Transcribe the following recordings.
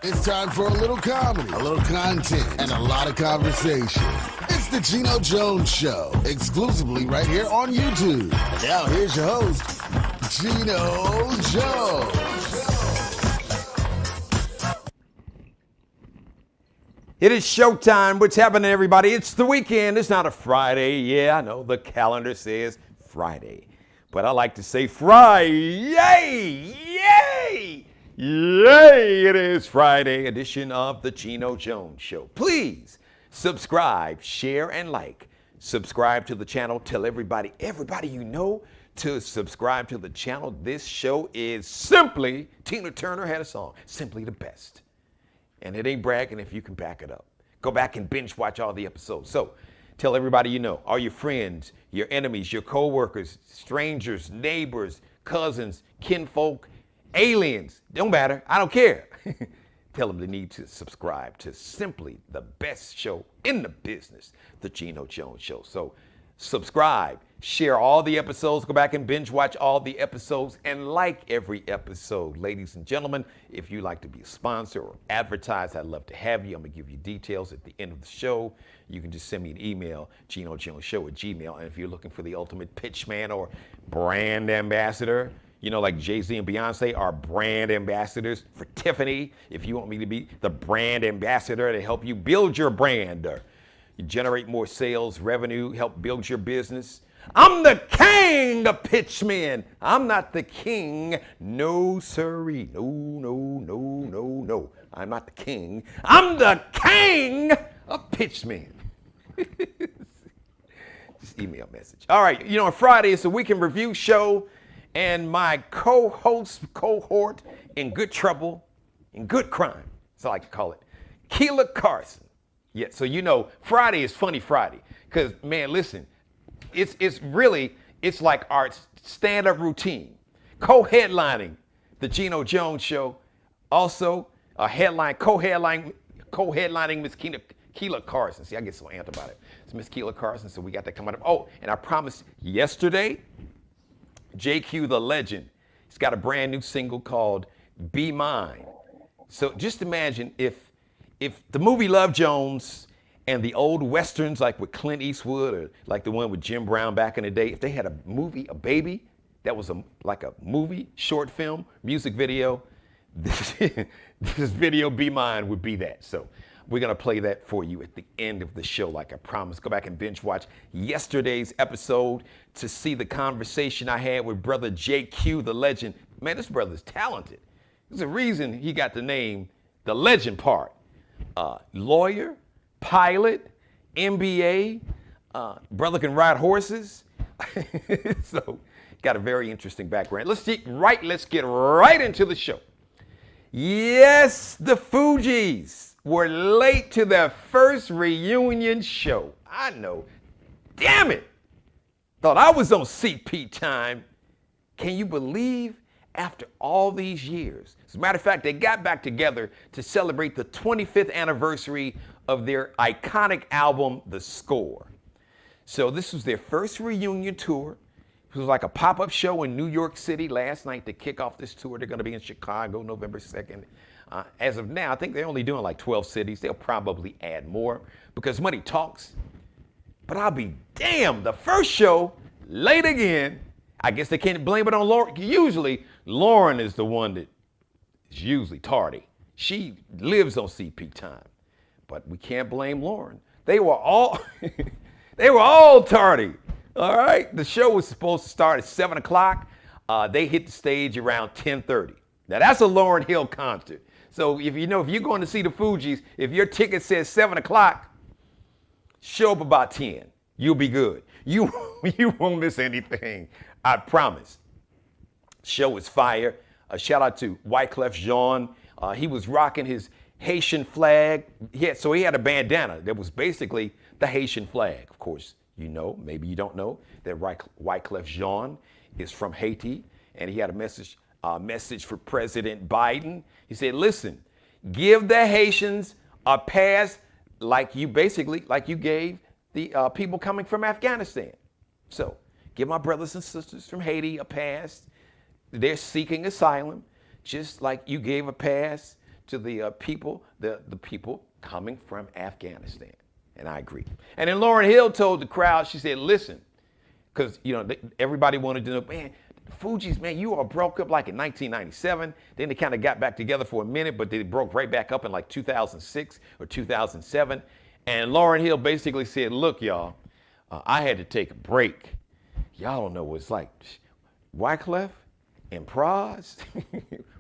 It's time for a little comedy, a little content, and a lot of conversation. It's the Geno Jones Show, exclusively right here on YouTube. And now here's your host, Geno Jones. It is showtime. What's happening, everybody? It's the weekend. It's not a Friday. Yeah, I know the calendar says Friday, but I like to say Friday. Yay! Yay! It is Friday edition of the Geno Jones Show. Please subscribe, share, and like. Subscribe to the channel. Tell everybody you know to subscribe to the channel. This show is simply, Tina Turner had a song, simply the best. And it ain't bragging if you can back it up. Go back and binge watch all the episodes. So tell everybody you know, all your friends, your enemies, your co-workers, strangers, neighbors, cousins, kinfolk, aliens, don't matter, I don't care. Tell them they need to subscribe to simply the best show in the business, the Geno Jones Show. So subscribe, share all the episodes, go back and binge watch all the episodes, and like every episode. Ladies and gentlemen, if you'd like to be a sponsor or advertise, I'd love to have you. I'm gonna give you details at the end of the show. You can just send me an email, genojonesshow@gmail.com. And if you're looking for the ultimate pitch man or brand ambassador, you know, like Jay-Z and Beyonce are brand ambassadors for Tiffany. If you want me to be the brand ambassador to help you build your brand or you generate more sales, revenue, help build your business, I'm the king of pitchmen. I'm not the king. No, sirree. No. I'm not the king. I'm the king of pitchmen. Just email message. All right, you know, on Friday, it's a weekend review show. And my co-host, cohort in good trouble, in good crime, that's all I like to call it, Kayla Carson. Yeah, so you know, Friday is Funny Friday. Because, man, listen, it's like our stand-up routine. Co-headlining the Geno Jones Show. Also, co-headlining Miss Kayla Carson. See, I get so amped about it. It's Miss Kayla Carson, so we got that coming up. Oh, and I promised yesterday, JQ the Legend, he's got a brand new single called Be Mine. So just imagine if the movie Love Jones and the old westerns like with Clint Eastwood or like the one with Jim Brown back in the day, if they had a movie, a baby, that was like a movie, short film, music video, this video Be Mine would be that. So we're going to play that for you at the end of the show, like I promised. Go back and binge watch yesterday's episode to see the conversation I had with brother JQ, the Legend. Man, this brother's talented. There's a reason he got the name, the Legend part. Lawyer, pilot, MBA, brother can ride horses. So, got a very interesting background. Let's get right into the show. Yes, the Fugees were late to their first reunion show. I know. Damn it. Thought I was on CP time. Can you believe after all these years? As a matter of fact, they got back together to celebrate the 25th anniversary of their iconic album, The Score. So this was their first reunion tour. It was like a pop-up show in New York City last night to kick off this tour. They're going to be in Chicago November 2nd. As of now, I think they're only doing like 12 cities. They'll probably add more because money talks. But I'll be damned, the first show, late again. I guess they can't blame it on Lauren. Usually, Lauren is the one that is usually tardy. She lives on CP time. But we can't blame Lauren. They were all tardy. All right, the show was supposed to start at 7 o'clock. They hit the stage around 10:30. Now that's a Lauryn Hill concert. So if you're going to see the Fugees, if your ticket says 7 o'clock, show up about 10. You'll be good. You won't miss anything. I promise. Show is fire. Shout out to Wyclef Jean. He was rocking his Haitian flag. He had a bandana that was basically the Haitian flag. Of course, you know, maybe you don't know that Wyclef Jean is from Haiti, and he had a message for President Biden. He said, listen, give the Haitians a pass like you gave the people coming from Afghanistan. So give my brothers and sisters from Haiti a pass. They're seeking asylum, just like you gave a pass to the people, the people coming from Afghanistan. And I agree. And then Lauryn Hill told the crowd, she said, listen, because, everybody wanted to know, man, Fugees, man, you all broke up like in 1997. Then they kind of got back together for a minute, but they broke right back up in like 2006 or 2007. And Lauryn Hill basically said, look, y'all, I had to take a break. Y'all don't know what it's like. Wyclef and Pras.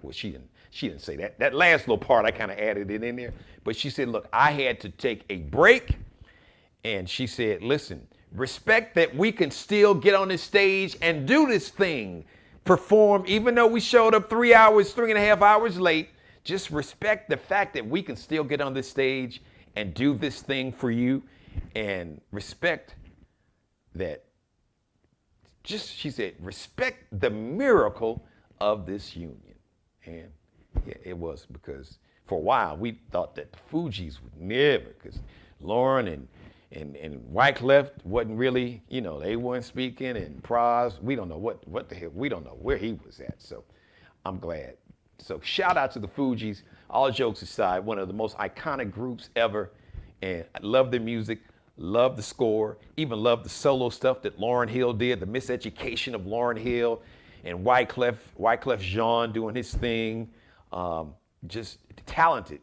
Well, she didn't say that. That last little part, I kind of added it in there. But she said, look, I had to take a break. And she said, listen, respect that we can still get on this stage and do this thing, perform, even though we showed up 3.5 hours late. Just respect the fact that we can still get on this stage and do this thing for you, and respect that. She said, respect the miracle of this union. And yeah, it was, because for a while we thought that the Fugees would never, because Lauryn and Wyclef wasn't really, they weren't speaking, and Pras, we don't know what the hell, we don't know where he was at. So I'm glad. So shout out to the Fugees. All jokes aside, one of the most iconic groups ever, and I love their music. Love the score, even love the solo stuff that Lauryn Hill did, the miseducation of Lauryn Hill, and Wyclef Jean doing his thing. Just talented.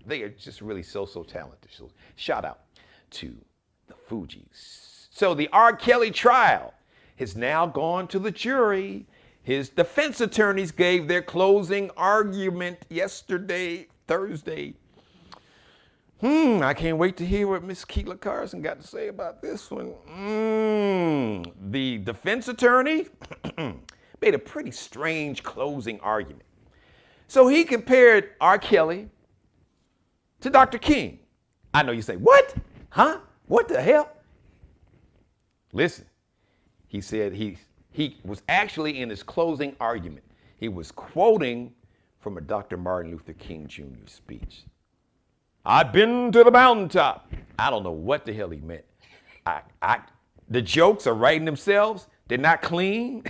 They are just really so talented. So shout out to the Fugees. So the R. Kelly trial has now gone to the jury. His defense attorneys gave their closing argument yesterday, Thursday. I can't wait to hear what Miss Kayla Carson got to say about this one. The defense attorney made a pretty strange closing argument. So he compared R. Kelly to Dr. King. I know you say, what? Huh? What the hell? Listen, he said he was actually, in his closing argument, he was quoting from a Dr. Martin Luther King Jr. speech. I've been to the mountaintop. I don't know what the hell he meant. The jokes are writing themselves. They're not clean.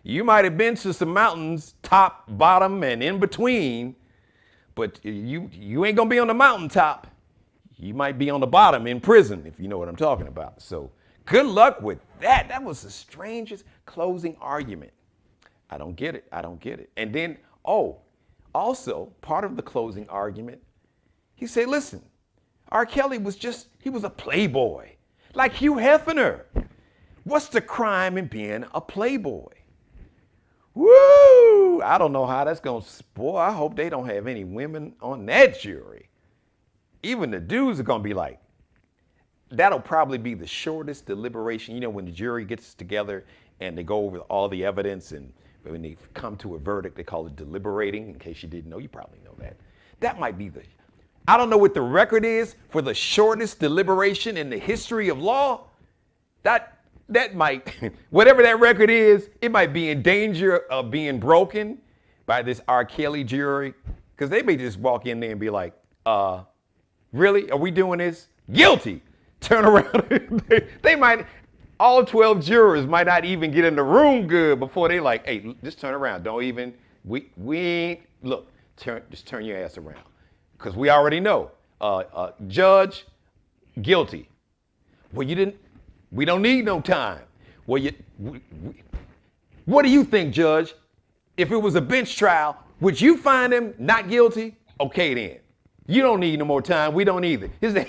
You might have been to some mountains, top, bottom, and in between, but you ain't gonna be on the mountaintop. You might be on the bottom in prison, if you know what I'm talking about. So good luck with that. That was the strangest closing argument. I don't get it. And then, also, part of the closing argument, he said, listen, R. Kelly was a playboy, like Hugh Hefner. What's the crime in being a playboy? Woo! I don't know how that's going to, boy, I hope they don't have any women on that jury. Even the dudes are going to be like, that'll probably be the shortest deliberation. When the jury gets together and they go over all the evidence, and when they come to a verdict, they call it deliberating. In case you didn't know, you probably know that. That might be I don't know what the record is for the shortest deliberation in the history of law. That might, whatever that record is, it might be in danger of being broken by this R. Kelly jury, because they may just walk in there and be like, really? Are we doing this? Guilty. Turn around. They might, all 12 jurors might not even get in the room good before they like, hey, just turn around. Don't even, we ain't, look, just turn your ass around. Because we already know, judge, guilty. Well, we don't need no time. Well, what do you think, judge? If it was a bench trial, would you find him not guilty? Okay, then. You don't need no more time. We don't either. His ass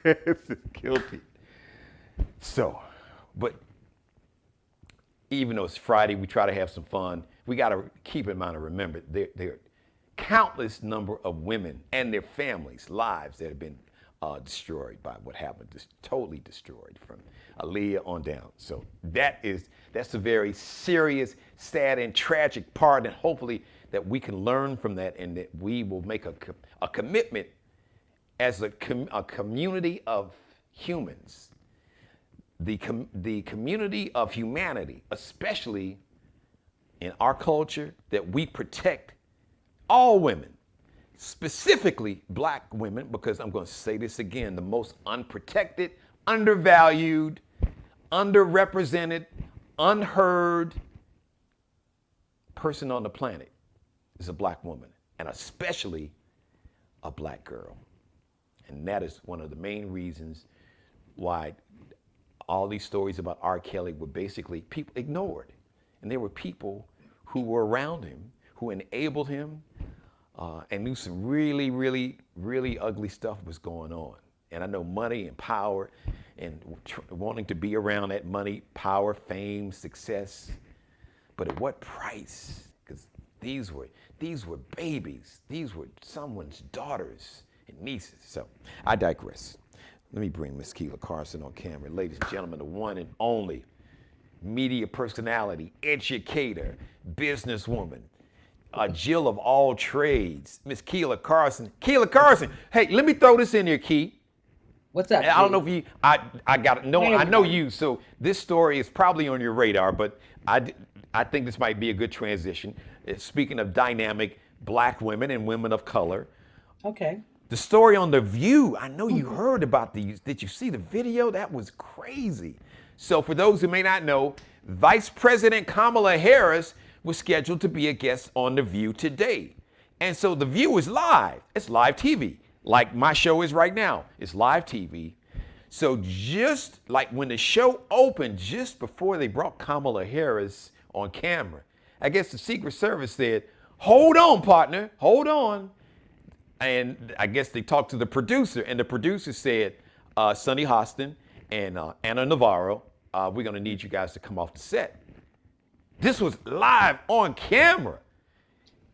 is guilty. So, but even though it's Friday, we try to have some fun. We got to keep in mind and remember there are countless number of women and their families' lives that have been destroyed by what happened, just totally destroyed from Aaliyah on down. So that's a very serious, sad, and tragic part, and hopefully that we can learn from that, and that we will make a commitment as a community of humans, the community of humanity, especially in our culture, that we protect all women, specifically black women, because I'm going to say this again, the most unprotected, undervalued, underrepresented, unheard person on the planet is a black woman. and especially a black girl. And that is one of the main reasons why all these stories about R. Kelly were basically people ignored. And there were people who were around him, who enabled him, and knew some really, really, really ugly stuff was going on. And I know money and power and wanting to be around that money, power, fame, success, but at what price? Because these were babies. These were someone's daughters and nieces. So I digress. Let me bring Miss Kayla Carson on camera. Ladies and gentlemen, the one and only media personality, educator, businesswoman, a Jill of all trades, Miss Kayla Carson. Kayla Carson, hey, let me throw this in here, Key. What's up? I don't know if you, I got no, I know you, so this story is probably on your radar, but I think this might be a good transition. Speaking of dynamic black women and women of color. Okay. The story on The View, I know you heard about these. Did you see the video? That was crazy. So for those who may not know, Vice President Kamala Harris was scheduled to be a guest on The View today. And so The View is live. It's live TV, like my show is right now. It's live TV. So just like when the show opened, just before they brought Kamala Harris on camera, I guess the Secret Service said, hold on, partner, hold on. And I guess they talked to the producer, and the producer said, Sunny Hostin and Anna Navarro, we're going to need you guys to come off the set. This was live on camera.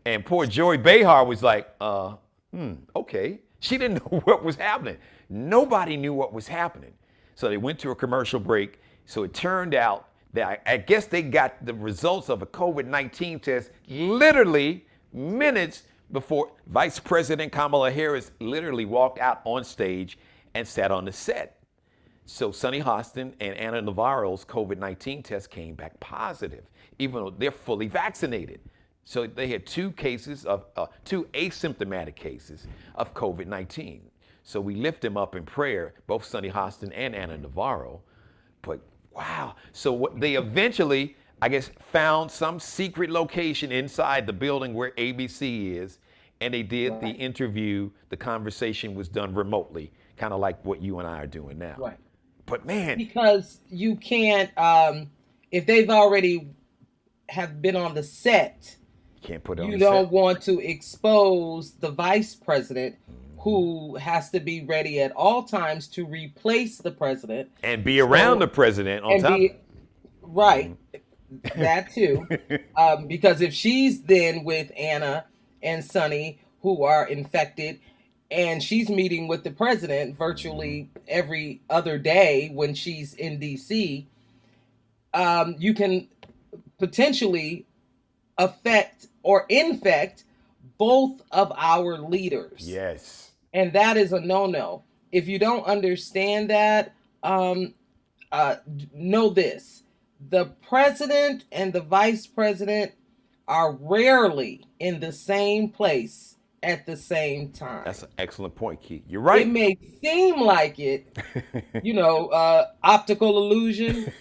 And poor Joy Behar was like, okay. She didn't know what was happening. Nobody knew what was happening. So they went to a commercial break. So it turned out that I guess they got the results of a COVID-19 test literally minutes before Vice President Kamala Harris literally walked out on stage and sat on the set. So Sunny Hostin and Anna Navarro's COVID-19 test came back positive, even though they're fully vaccinated. So they had two asymptomatic cases of COVID-19. So we lift them up in prayer, both Sunny Hostin and Anna Navarro. But wow, so what they eventually, I guess, found some secret location inside the building where ABC is, and they did the interview. The conversation was done remotely, kind of like what you and I are doing now. Right. But man, because you can't, if they've already have been on the set, can't put it on you the don't set. want to expose the vice president, who has to be ready at all times to replace the president And be around the president on top. Right. That too. Because if she's then with Anna and Sunny, who are infected, and she's meeting with the president virtually every other day when she's in DC, you can potentially affect or infect both of our leaders. Yes. And that is a no-no. If you don't understand that, know this. The president and the vice president are rarely in the same place at the same time. That's an excellent point, Keith. You're right. It may seem like it, optical illusion.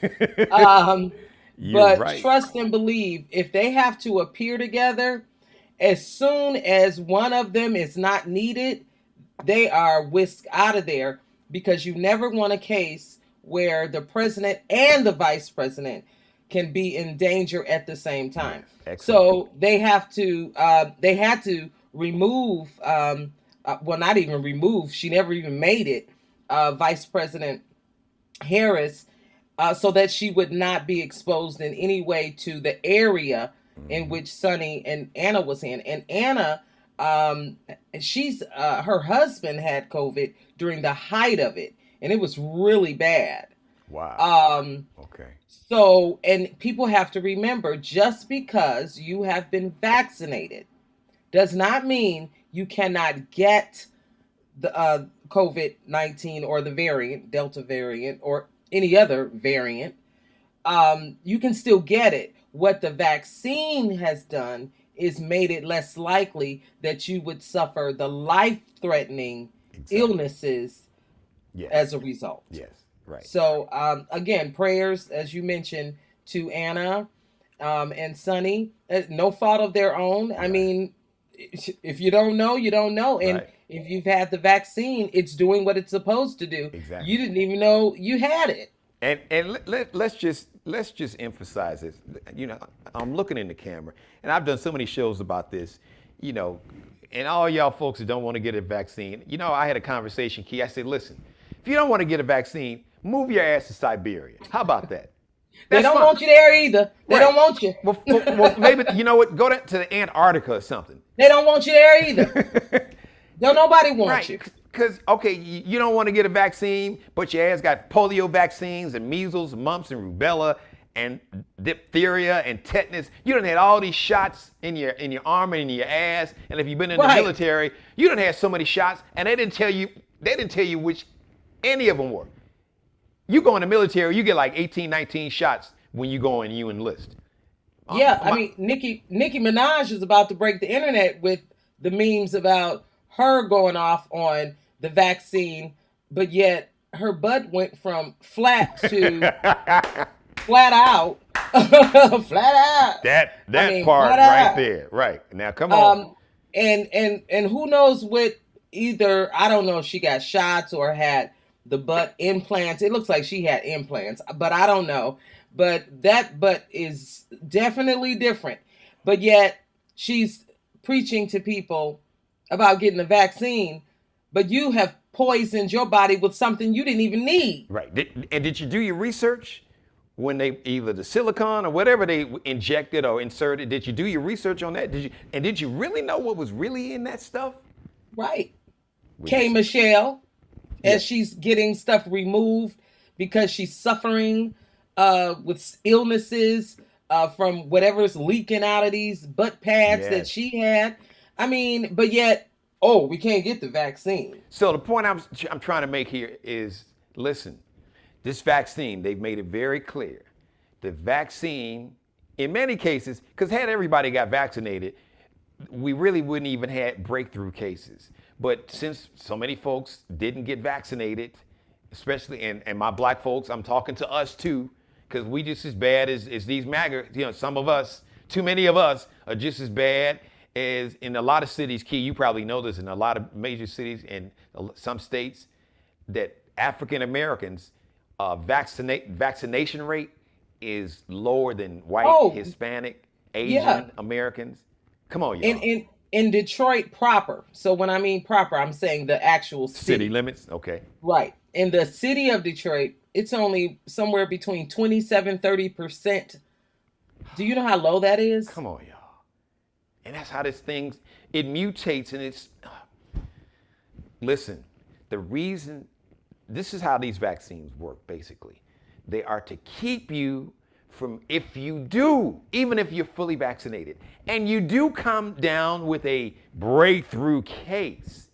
But right. Trust and believe, if they have to appear together, as soon as one of them is not needed, they are whisked out of there, because you never want a case where the president and the vice president can be in danger at the same time. Excellent. So they had to remove, not even remove, she never even made it, Vice President Harris, so that she would not be exposed in any way to the area in which Sunny and Anna was in. And Anna, her husband had COVID during the height of it, and it was really bad. Wow. Okay. So, and people have to remember, just because you have been vaccinated does not mean you cannot get the COVID-19 or the variant, Delta variant, or any other variant. You can still get it. What the vaccine has done is made it less likely that you would suffer the life-threatening illnesses as a result. Yes, right. So, again, prayers, as you mentioned, to Anna and Sunny. No fault of their own. I mean, if you don't know, you don't know. And Right. if you've had the vaccine, it's doing what it's supposed to do. Exactly. You didn't even know you had it. And let's just emphasize this. You know, I'm looking in the camera, and I've done so many shows about this. You know, and all y'all folks that don't want to get a vaccine. You know, I had a conversation, Key. I said, listen, if you don't want to get a vaccine, move your ass to Siberia. How about that? They don't want you there either. They Right. don't want you. Well, maybe, you know what? Go to the Antarctica or something. They don't want you there either. Don't nobody want you. Because, okay, you don't want to get a vaccine, but your ass got polio vaccines and measles, mumps, and rubella, and diphtheria and tetanus. You done had all these shots in your arm and in your ass. And if you've been in the military, you done had so many shots, and they didn't tell you which any of them were. You go in the military, you get like 18, 19 shots when you go and you enlist. Yeah, I mean, Nicki Minaj is about to break the internet with the memes about her going off on the vaccine, but yet her butt went from flat to flat out. Flat out. That part right there. Right. Now come on. And who knows what either, I don't know if she got shots or had the butt implants. It looks like she had implants, but I don't know. But that butt is definitely different. But yet she's preaching to people about getting a vaccine, but you have poisoned your body with something you didn't even need. Right. Did you do your research when they either the silicone or whatever they injected or inserted? Did you do your research on that? Did you really know what was really in that stuff? Right. K. Michelle, as she's getting stuff removed because she's suffering with illnesses from whatever's leaking out of these butt pads that she had. I mean, but yet, we can't get the vaccine. So the point I'm trying to make here is, listen, this vaccine, they've made it very clear. The vaccine, in many cases, because had everybody got vaccinated, we really wouldn't even have breakthrough cases. But since so many folks didn't get vaccinated, especially, and my black folks, I'm talking to us too, because we just as bad as these MAGA, some of us, too many of us are just as bad as in a lot of cities. Key, you probably know this, in a lot of major cities and some states, that African Americans vaccination rate is lower than white, Hispanic, Asian Americans. Come on, y'all. In Detroit proper. So when I mean proper, I'm saying the actual city limits. Okay. Right. In the city of Detroit, it's only somewhere between 27-30%. Do you know how low that is? Come on, y'all. And that's how it mutates, and it's, listen, this is how these vaccines work, basically. They are to keep you from, if you do, even if you're fully vaccinated, and you do come down with a breakthrough case,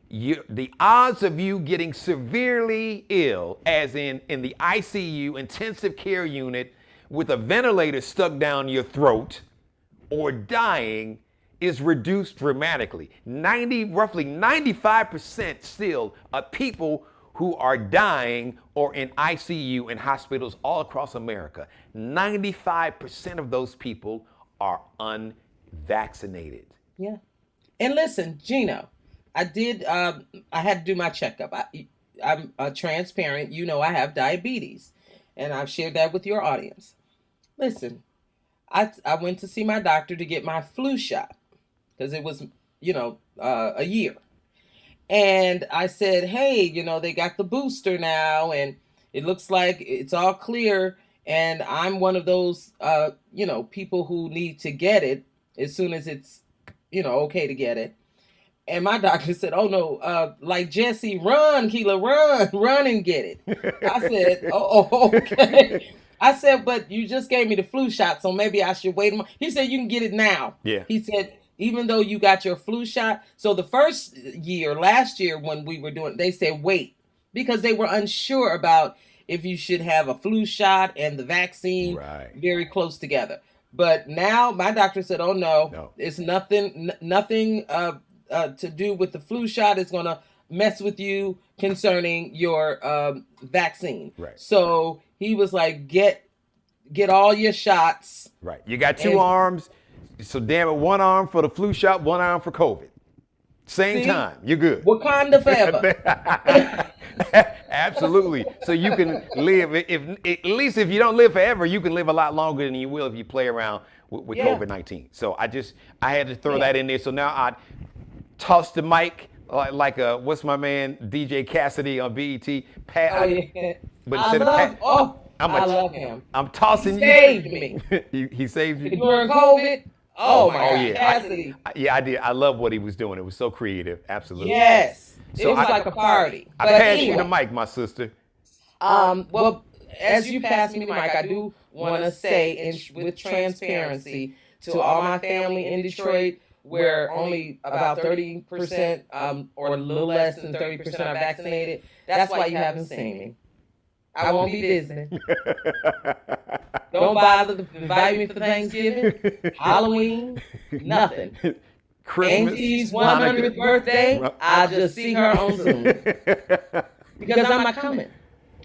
the odds of you getting severely ill, as in the ICU, intensive care unit, with a ventilator stuck down your throat, or dying, is reduced dramatically. Roughly 95% still of people who are dying or in ICU in hospitals all across America, 95% of those people are unvaccinated. Yeah. And listen, Geno, I had to do my checkup. I'm transparent. You know, I have diabetes, and I've shared that with your audience. Listen, I went to see my doctor to get my flu shot because it was, a year. And I said, hey, they got the booster now, and it looks like it's all clear. And I'm one of those, people who need to get it as soon as it's, okay to get it. And my doctor said, oh, no, like Jesse, run, Kayla, run and get it. I said, okay. I said, but you just gave me the flu shot, so maybe I should wait. He said, you can get it now. Yeah. He said, even though you got your flu shot. So the first year, last year when we were doing, they said, wait, because they were unsure about if you should have a flu shot and the vaccine very close together. But now my doctor said, oh, no. It's nothing to do with the flu shot. It's going to mess with you concerning your vaccine. Right. So he was like, get all your shots. Right. You got two arms. So damn it, one arm for the flu shot, one arm for COVID. Same time, you're good. Wakanda forever. Absolutely. So you can live, if at least if you don't live forever, you can live a lot longer than you will if you play around with COVID-19. So I had to throw that in there. So now I toss the mic like what's my man DJ Cassidy on BET. But I love him. I'm tossing he saved me. He saved you during COVID. Oh my God, yeah. Cassidy. I did. I love what he was doing. It was so creative. Absolutely. Yes. So it was like a party. I passed you the mic, my sister. Well, as you pass me the mic, I do want to say, with transparency, to all my family in Detroit, where only about 30% or a little less than 30% are vaccinated. That's why you haven't seen me. I won't be visiting. Don't bother to invite me for Thanksgiving, Halloween, nothing. Christmas, Angie's 100th birthday, I'll just see her on Zoom. Because I'm not coming.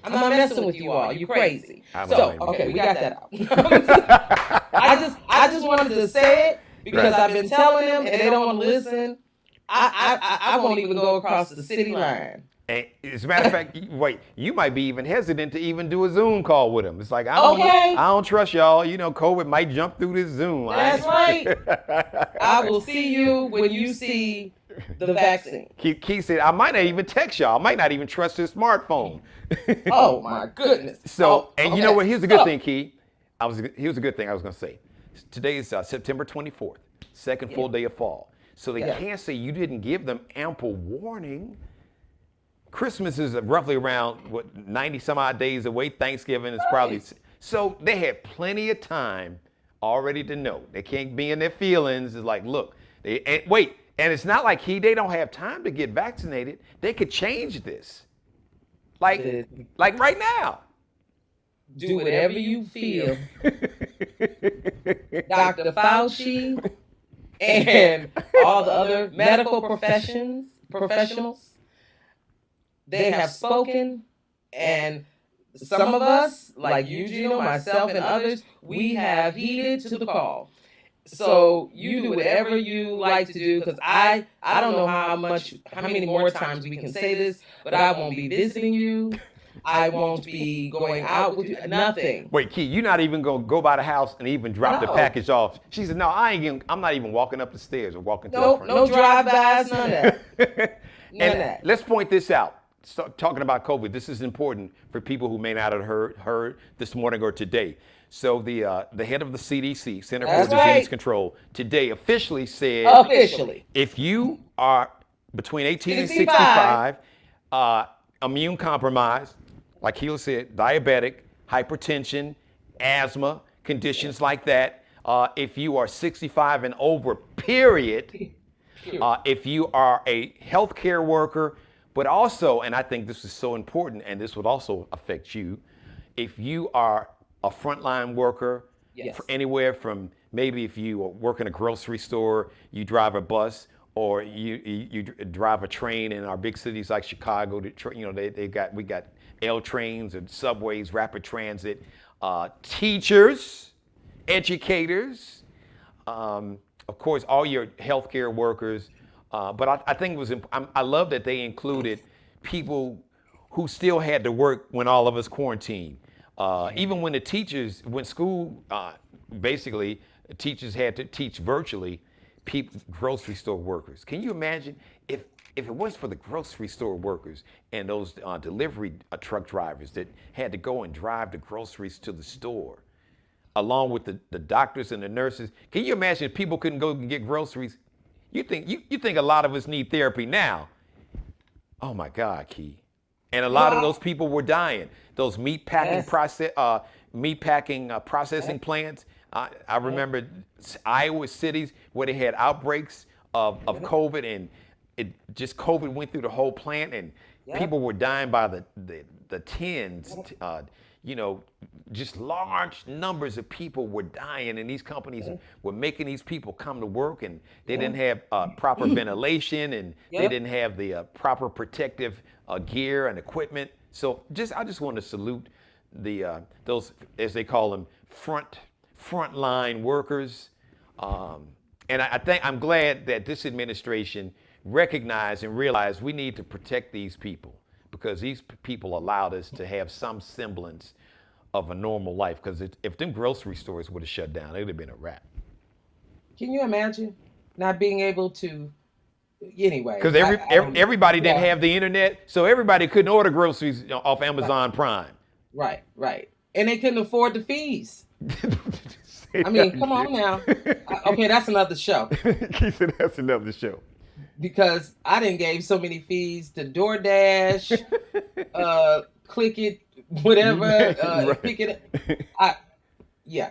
I'm not messing with you all. You crazy. So, okay, we got that out. I just wanted to say it because I've been telling them and they don't want to listen. I won't even go across the city line. And as a matter of fact, wait, you might be even hesitant to even do a Zoom call with them. It's like, I don't trust y'all. You know, COVID might jump through this Zoom. That's right. I will see you when you see the vaccine. Key said, I might not even text y'all. I might not even trust his smartphone. Oh, my goodness. So, you know what? Here's a good thing, Key. Here's a good thing I was going to say. Today is September 24th, second full day of fall. So they can't say you didn't give them ample warning. Christmas is roughly around 90 some odd days away. Thanksgiving is probably so they had plenty of time already to know. They can't be in their feelings. It's like, look, and it's not like they don't have time to get vaccinated. They could change this, like right now. Do whatever you feel, Dr. Fauci and all the other medical professionals. They have spoken, and some of us, like you, Geno, myself, and others, we have heeded to the call. So you do whatever you like to do, because I don't know how many more times we can say this, but I won't be visiting you. I won't be going out with you. Nothing. Wait, Key, you're not even gonna go by the house and even drop the package off. She said, "No, I'm not even walking up the stairs or walking to the front." No drive-bys, none of that. None of that. Let's point this out. So, talking about COVID, this is important for people who may not have heard this morning or today. So the head of the CDC, Center for Disease Control, today officially said, if you are between 18 and 65, immune compromised, like Kayla said, diabetic, hypertension, asthma, conditions like that. If you are 65 and over, period. If you are a healthcare worker, but also, and I think this is so important, and this would also affect you, if you are a frontline worker, for anywhere from maybe if you work in a grocery store, you drive a bus, or you drive a train in our big cities like Chicago. You know, we got L trains and subways, rapid transit, teachers, educators, of course, all your healthcare workers. But I think I love that they included people who still had to work when all of us quarantined. Even when school, basically, teachers had to teach virtually, grocery store workers. Can you imagine if it wasn't for the grocery store workers and those delivery truck drivers that had to go and drive the groceries to the store, along with the doctors and the nurses? Can you imagine if people couldn't go and get groceries? You think a lot of us need therapy now? Oh my God, Key. And a lot of those people were dying. Those meat packing processing plants. I remember Iowa cities where they had outbreaks of COVID, and COVID went through the whole plant, and people were dying by the tens. Just large numbers of people were dying, and these companies were making these people come to work, and they didn't have proper ventilation, and they didn't have the proper protective gear and equipment. So I just want to salute those, as they call them, frontline workers. And I think I'm glad that this administration recognized and realized we need to protect these people because these people allowed us to have some semblance of a normal life. Because if them grocery stores would have shut down, it would have been a wrap. Can you imagine not being able to? Anyway, Because everybody didn't have the internet, so everybody couldn't order groceries off Amazon Prime. Right, and they couldn't afford the fees. I mean, come on now. Okay, that's another show. He said that's another show. Because I didn't gave so many fees to DoorDash, Click It, whatever, right. Pick It.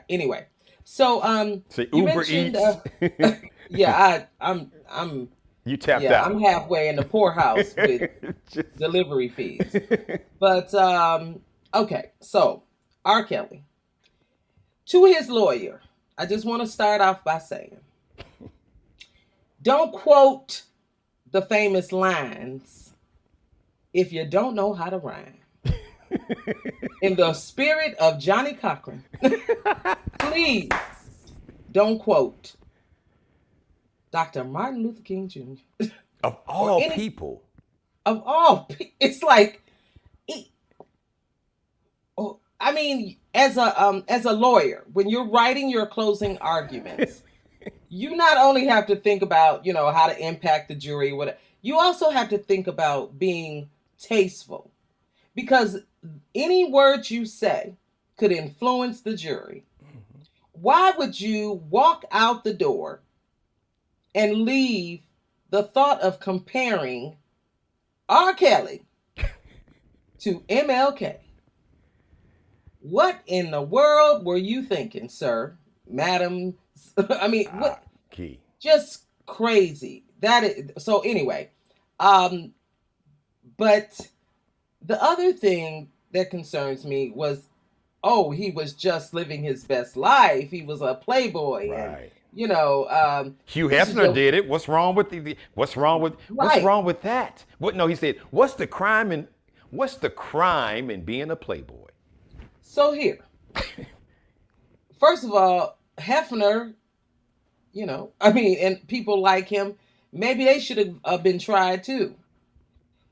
Anyway. So Say you Uber mentioned, Eats. I'm You tapped out. I'm halfway in the poorhouse with delivery fees. But okay, so R. Kelly. To his lawyer, I just want to start off by saying, don't quote the famous lines if you don't know how to rhyme. In the spirit of Johnny Cochran, please don't quote Dr. Martin Luther King Jr. Of all people. Of all people. It's like, I mean, as a lawyer, when you're writing your closing arguments, you not only have to think about, how to impact the jury, whatever, you also have to think about being tasteful. Because any words you say could influence the jury. Mm-hmm. Why would you walk out the door and leave the thought of comparing R. Kelly to MLK? What in the world were you thinking, sir, madam? I mean, what? Key. Just crazy. That is so. Anyway, but the other thing that concerns me was, he was just living his best life. He was a playboy, right? And Hugh Hefner did it. What's wrong with what's wrong with that? What? No, he said, what's the crime in being a playboy? So here, first of all, Hefner, and people like him, maybe they should have been tried too.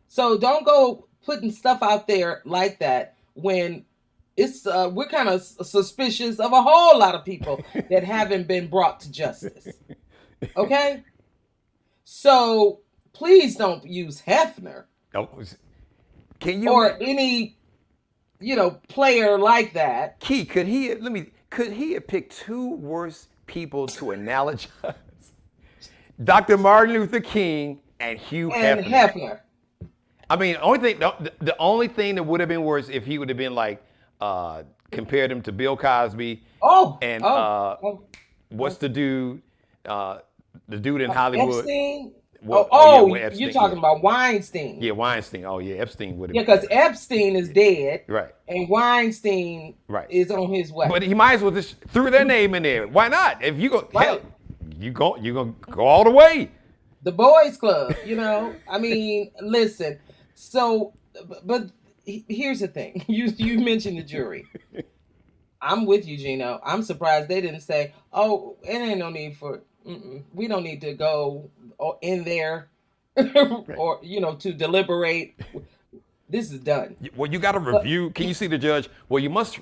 So don't go putting stuff out there like that when it's we're kind of suspicious of a whole lot of people that haven't been brought to justice. Okay? So please don't use Hefner. Can you or any player like that. Key, could he have picked two worse people to analogize? Dr. Martin Luther King and Hugh Hefner. I mean, the only thing that would have been worse if he would have been like compared him to Bill Cosby. What's the dude? The dude in Hollywood. Epstein. Epstein, you're talking about Weinstein. Yeah, Weinstein. Oh, yeah, Epstein would have. Yeah, because Epstein is dead. Right. And Weinstein is on his way. But he might as well just threw their name in there. Why not? If you go, hell, you're gonna go all the way. The boys club, I mean, listen. So, but here's the thing. You mentioned the jury. I'm with you, Geno. I'm surprised they didn't say, it ain't no need for, we don't need to go in there or, to deliberate. This is done. Well, you got to review. Can you see the judge? Well, you must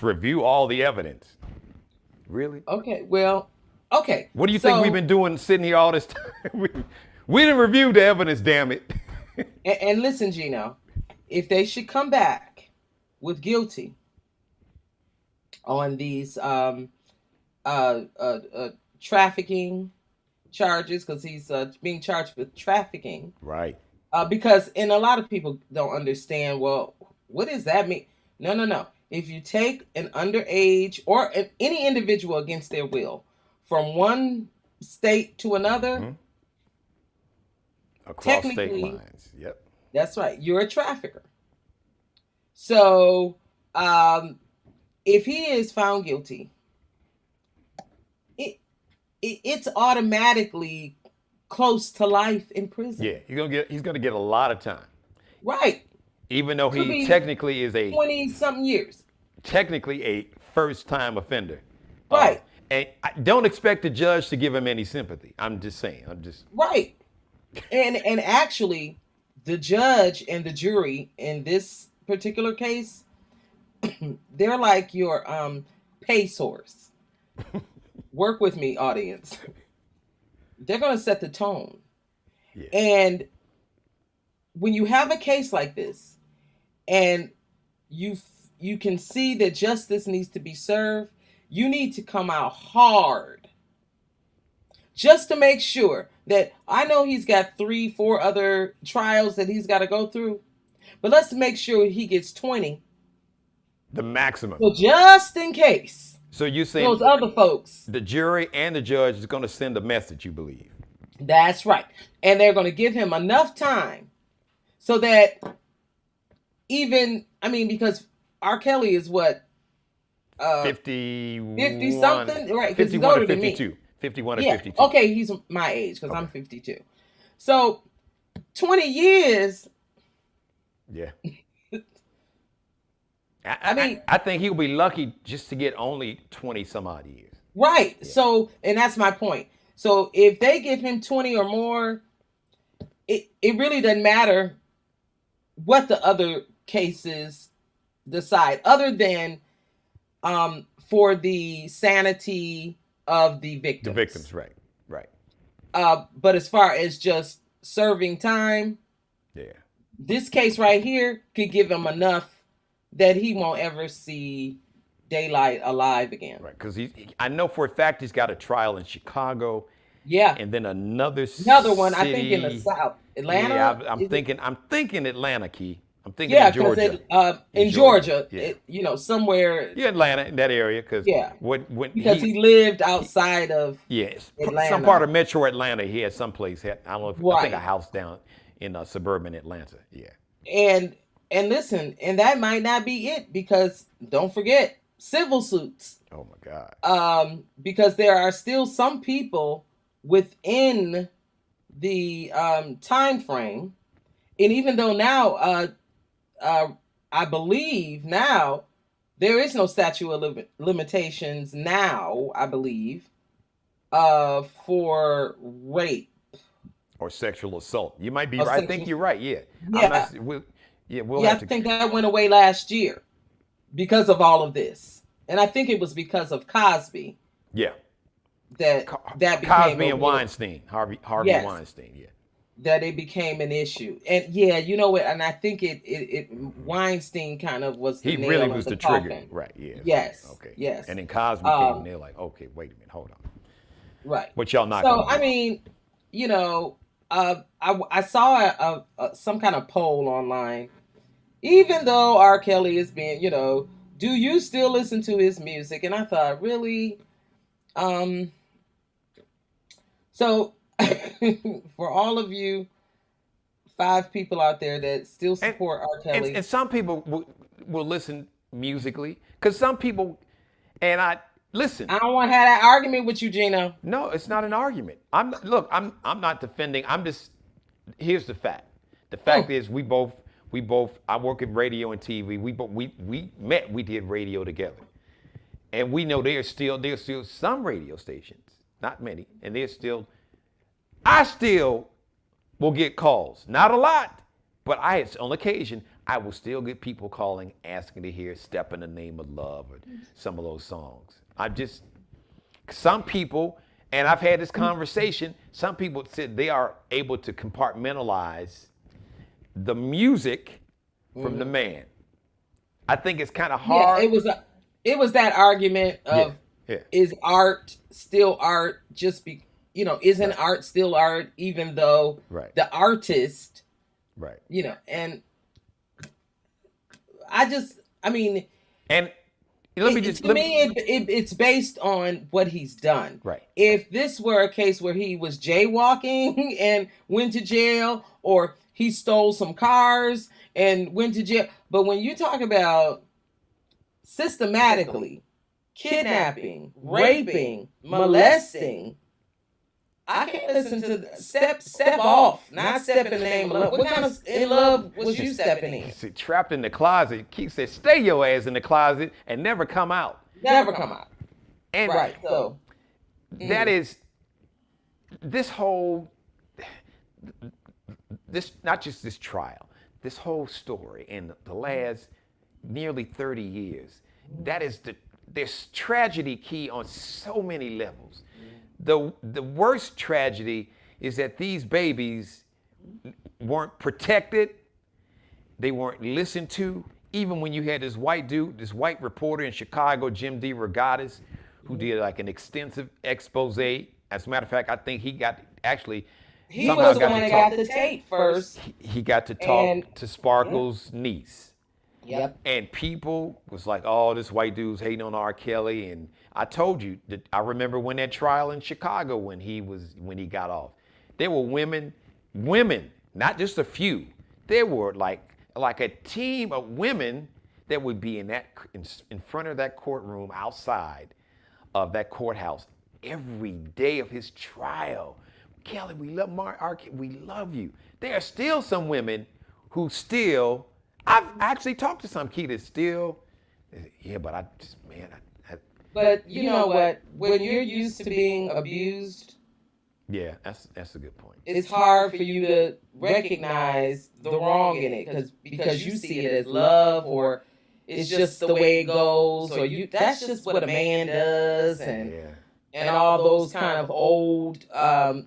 review all the evidence. Really? Okay. Well, okay. What do you think we've been doing sitting here all this time? We didn't review the evidence, damn it. And listen, Geno, if they should come back with guilty on these trafficking charges, because he's being charged with trafficking. Right. Because, and a lot of people don't understand, well, what does that mean? No. If you take an underage or any individual against their will from one state to another, across state lines. Yep. That's right. You're a trafficker. So, if he is found guilty, it's automatically close to life in prison. Yeah, he's gonna get a lot of time. Right. Even though he technically is a 20-something years. Technically a first-time offender. Right. And I don't expect the judge to give him any sympathy. I'm just saying. Right. And actually, the judge and the jury in this particular case, they're like your pace horse. Work with me, audience. They're going to set the tone. Yeah. And when you have a case like this, and you can see that justice needs to be served, you need to come out hard just to make sure that, I know he's got 3-4 other trials that he's got to go through, but let's make sure he gets 20. The maximum. So just in case. So you saying those other folks. The jury and the judge is going to send a message, you believe? That's right. And they're going to give him enough time so that because R. Kelly is what? 50 something? Right, because he's older than me. 51 or Yeah. 52. Okay, he's my age because I'm 52. So 20 years. Yeah. I think he'll be lucky just to get only 20 some odd years. Right. Yeah. So, and that's my point. So if they give him 20 or more, it really doesn't matter what the other cases decide, other than for the sanity of the victims. The victims, right. But as far as just serving time, yeah, this case right here could give him enough that he won't ever see daylight alive again. Right, because I know for a fact he's got a trial in Chicago. Yeah. And then another one, I think, in the South. Atlanta? Yeah, I'm thinking Atlanta, Key. I'm thinking in Georgia. In Georgia, somewhere. Yeah, Atlanta, in that area. Because he lived outside of Atlanta. Some part of metro Atlanta. He had someplace. I don't know, I think a house down in suburban Atlanta. Yeah. And listen, and that might not be it, because don't forget, civil suits. Oh my God. Because there are still some people within the time frame, and even though now I believe now there is no statute of limitations now, I believe, for rape or sexual assault. You might be right. I think you're right. Yeah. I think that went away last year because of all of this, and I think it was because of Cosby. Yeah. That became Cosby and Weinstein, Harvey Weinstein, yeah. That it became an issue, and you know what? And I think it Weinstein kind of was. He really was the trigger, right? Yeah. Yes. Okay. Yes. And then Cosby came, and they're like, okay, wait a minute, hold on. Right. But y'all not. So I mean, I saw some kind of poll online. Even though R. Kelly is being, do you still listen to his music? And I thought, really. So for all of you 5 people out there that still support R. Kelly, and some people will listen musically, because some people, and I listen. I don't want to have that argument with you, Geno. No, it's not an argument. I'm not defending. Here's the fact. The fact is we both. I work in radio and TV. We met. We did radio together. And we know there's still some radio stations, not many, and I still will get calls. Not a lot, but on occasion, I will still get people calling, asking to hear Step in the Name of Love or some of those songs. Some people, and I've had this conversation, some people said they are able to compartmentalize the music from the man. I think it's kind of hard. Yeah, it was that argument of is art still art? Isn't art still art even though the artist, and and it's based on what he's done. Right. If this were a case where he was jaywalking and went to jail, or he stole some cars and went to jail, but when you talk about systematically kidnapping, raping, molesting, I can't listen to step off, not Step in the Name of Love. What kind of in love was you stepping in? See, trapped in the closet. Keith said, stay your ass in the closet and never come out. Never come out. And Right. So that is this whole, this not just this trial, this whole story in the last nearly 30 years. That is there's tragedy key on so many levels. The worst tragedy is that these babies weren't protected, they weren't listened to. Even when you had this white dude, this white reporter in Chicago, Jim D. Regattas, who did like an extensive expose. As a matter of fact, I think he got actually he somehow was the got one to that talk. got the tape first. He got to talk And to Sparkle's niece. yep. And people was like, oh, this white dude's hating on R. Kelly. And I told you that I remember when that trial in Chicago when he got off. There were women, not just a few. There were like a team of women that would be in front of that courtroom outside of that courthouse every day of his trial. Kelly, we love we love you. There are still some women who still, I've actually talked to some kids still, yeah, but I just, man, But you know what? When you're used to being abused, yeah, that's a good point. it's hard for you to recognize the wrong in it because you see it as love, or it's just the way it goes, or that's just what a man does, and all those kind of old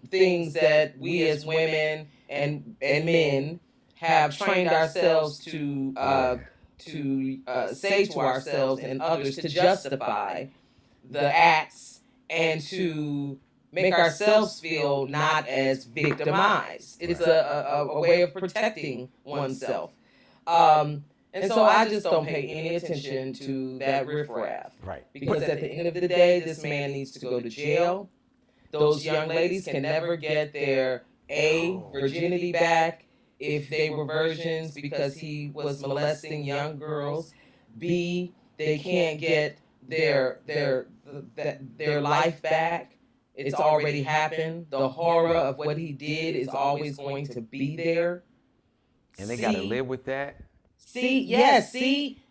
things that we as women and men have trained ourselves to say to ourselves and others to justify the acts and to make ourselves feel not as victimized. It's a way of protecting oneself. And so I just don't pay any attention to that riffraff. Right. Because at the end of the day, this man needs to go to jail. Those young ladies can never get their virginity back if they were virgins because he was molesting young girls. B, they can't get their life back. It's already happened. The horror of what he did is always going to be there. And they got to live with that. See,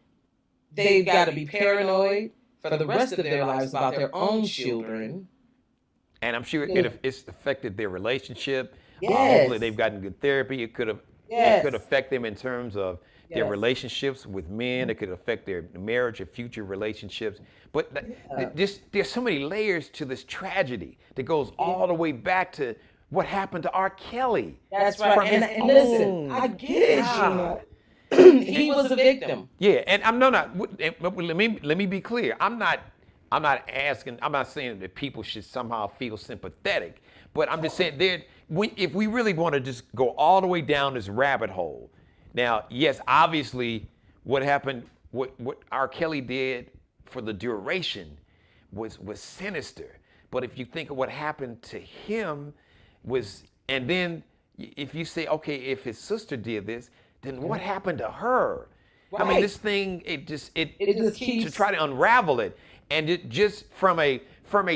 they've got to be paranoid for the rest of their lives about their own children. And I'm sure it's affected their relationship. Yes. Hopefully they've gotten good therapy. It could affect them in terms of their relationships with men. It could affect their marriage or future relationships. But there's so many layers to this tragedy that goes all the way back to what happened to R. Kelly. That's right. And listen, I get it, Geno. He was a victim. Yeah, and I'm not. Let me be clear. I'm not saying that people should somehow feel sympathetic, but I'm just saying if we really want to just go all the way down this rabbit hole. Now, yes, obviously, what happened, what R. Kelly did for the duration was sinister. But if you think of what happened to him and then if you say, okay, if his sister did this, then what happened to her? Right. I mean, this thing, it just keeps to try to unravel it, and it just from a